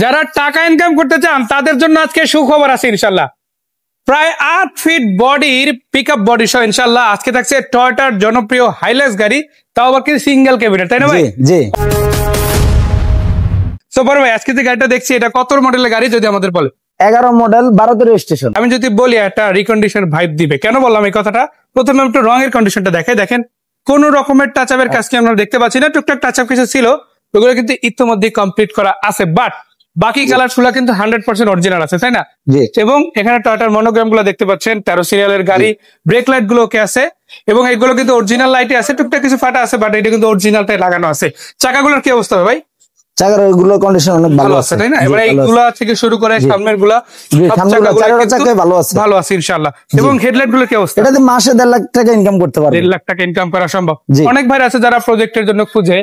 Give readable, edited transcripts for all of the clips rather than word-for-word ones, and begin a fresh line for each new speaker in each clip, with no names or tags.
যারা টাকা ইনকাম করতে চান তাদের জন্য আজকে সুখবর আছে ইনশাল্লাহ। প্রায় 8 ফিট বডির পিকআপ বডি সহ ইনশাল্লাহ আজকে থাকছে টয়োটার জনপ্রিয় হাইলাক্স গাড়ি, তাও আবার কি সিঙ্গেল ক্যাবিনেট, তাই না ভাই?
জি।
সো বড় ভাই, আজকে যে গাড়িটা দেখছি এটা কত মডেলের গাড়ি যদি আমাদের বলে?
11 মডেল, 12 রেজিস্ট্রেশন।
আমি যদি বলি একটা রিকন্ডিশন ভাইব দিবে, কেন বললাম এই কথাটা? প্রথমে একটু রঙের কন্ডিশনটা দেখেন কোন রকমের টাচ আপের কাজ কি আমরা দেখতে পাচ্ছি না। টুকটাক টাচ আপ কিছু ছিল, ওগুলো কিন্তু ইতিমধ্যে কমপ্লিট করা আছে, বাট বাকি কালার গুলা কিন্তু 100% অরিজিনাল আছে, তাই না? এবং এখানে টয়োটার মনোগ্রাম গুলো দেখতে পাচ্ছেন, 13 সিরিয়ালের গাড়ি। ব্রেক লাইট গুলো ওকে আছে এবং এগুলো কিন্তু অরিজিনাল লাইটে আছে, টুকটাক কিছু ফাটা আছে, বাট এটা কিন্তু অরিজিনালটাই লাগানো আছে। চাকাগুলোর কি অবস্থা ভাই?
চাকার ওইগুলো কন্ডিশন অনেক ভালো আছে,
তাই না? এবারে এইগুলা থেকে শুরু করে সামনের গুলা ভালো আছে ইনশাআল্লাহ। এবং হেডলাইট গুলো কি অবস্থা?
এটাতে মাসে 1.5 লাখ টাকা ইনকাম করতে পারবে।
1.5 লাখ টাকা ইনকাম করা সম্ভব। অনেক ভাই আছে যারা প্রজেক্টের জন্য খুঁজে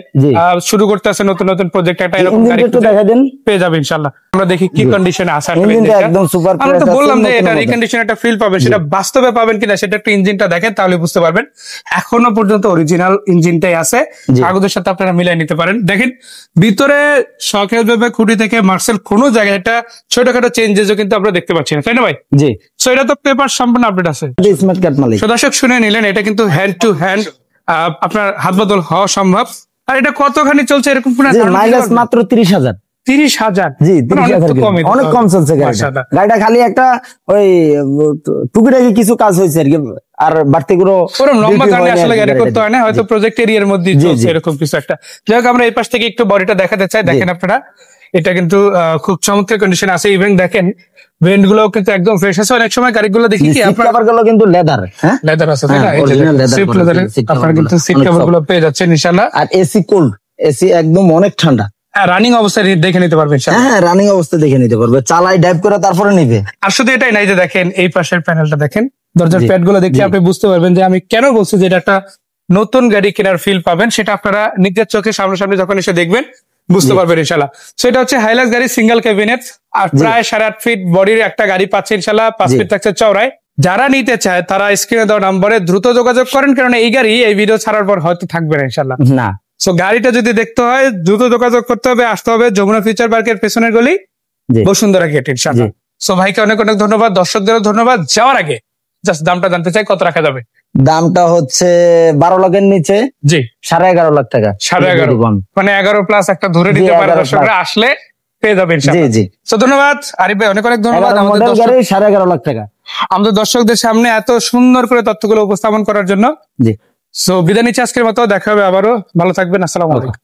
শুরু করতে আছে, নতুন নতুন প্রজেক্ট, একটা এরকম গাড়ি পেয়ে যাবে ইনশাআল্লাহ। আমরা দেখি কি কন্ডিশনে আছে।
একদম সুপার।
আমরা তো বললাম যে এটা রিকন্ডিশন একটা ফিল পাবে, সেটা বাস্তবে পাবেন কিনা সেটা একটু ইঞ্জিনটা দেখেন তাহলে বুঝতে পারবেন। এখনো পর্যন্ত অরিজিনাল ইঞ্জিনটাই আছে, কাগজের সাথে আপনারা মিলাই নিতে পারেন। দেখেন ভিতরে শখের খুঁটি থেকে মার্সেল কোনো জায়গায় একটা ছোটখাটো চেঞ্জেসও কিন্তু আমরা দেখতে পাচ্ছি না, তাই না ভাই?
জি।
সো এটা তো পেপার সম্পূর্ণ আপডেট আছে। দর্শক শুনে নিলেন, এটা কিন্তু হ্যান্ড টু হ্যান্ড আপনার হাত বদল হওয়া সম্ভব। আর এটা কতখানি চলছে এরকম
মাইলেজ মাত্র 30,000।
30,000?
জি, 30,000 অনেক কম চলছে গাড়িটা। খালি একটা ওই টুকিটাকি কিছু কাজ হয়েছে আর কি, আর বাড়তি কোনো
লম্বা জার্নি আসলে গাড়ি করতে হয় না, হয়তো প্রজেক্ট এরিয়ার মধ্যে চলছে এরকম কিছু একটা। যাই হোক, আমরা এই পাশ থেকে একটু বডিটা দেখাতে চাই। দেখেন আপনারা, এটা কিন্তু খুব চমৎকার কন্ডিশন আছে। ইভেন দেখেন ভেন্ট গুলো কিন্তু একদম ফ্রেশ আছে। অনেক সময় গাড়িগুলো দেখি কি
আপনারা কিন্তু লেদার
আছে, তাই না? আপনারা কিন্তু সিট কভার গুলো পেয়ে যাচ্ছেন ইনশাআল্লাহ।
আর এসি কুল, এসি একদম অনেক ঠান্ডা।
রানিং অবস্থায় দেখে নিতে পারবেন।
হ্যাঁ, রানিং অবস্থা দেখে নিতে পারবে, চালাই ড্রাইভ করে তারপরে নিবে।
আর শুধু এটাই নাই, যে দেখেন এই পাশের প্যানেলটা দেখেন, দরজার প্যাড গুলো দেখে আপনি বুঝতে পারবেন যে আমি কেন বলছি যে এটা একটা নতুন গাড়ি কেনার ফিল পাবেন। সেটা আপনারা নিজের চোখে সামনাসামনি যখন এসে দেখবেন বুঝতে পারবেন ইনশাল্লাহ। সেটা হচ্ছে হাইলাক্স গাড়ি, সিঙ্গেল ক্যাবিনেট, আর প্রায় 8.5 ফিট বডির একটা গাড়ি পাচ্ছে ইনশাল্লাহ। 5 ফিট থাকছে চওড়ায়। যারা নিতে চায় তারা স্ক্রিনে দেওয়া নম্বরে দ্রুত যোগাযোগ করেন, কারণ এই গাড়ি এই ভিডিও ছাড়ার পর হয়তো থাকবে না ইনশাল্লাহ।
না,
সো গাড়িটা যদি দেখতে হয় দ্রুত যোগাযোগ করতে হবে, আসতে হবে যমুনা ফিউচার পার্কের পেছনের গলি, বসুন্ধরা গেট ইনশাআল্লাহ। সো ভাইকে অনেক অনেক ধন্যবাদ, দর্শকদেরও ধন্যবাদ। যাওয়ার আগে জাস্ট দামটা জানতে চাই, কত রাখা যাবে?
দামটা হচ্ছে 12 লাখের নিচে।
জি,
11.5 লাখ টাকা।
11.5 মানে 11 প্লাস একটা ধরে নিতে পারে, দর্শকরা আসলে পেয়ে যাবে ইনশাআল্লাহ। জি জি। সো ধন্যবাদ আরিফ ভাই, অনেক অনেক ধন্যবাদ আমাদের
11.5 লাখ টাকা
আমাদের দর্শকদের সামনে এত সুন্দর করে তথ্যগুলো উপস্থাপন করার জন্য।
জি।
সো বিদায় নিচ্ছি আজকের মতো, দেখা হবে আবারও। ভালো থাকবেন, আসসালামু আলাইকুম।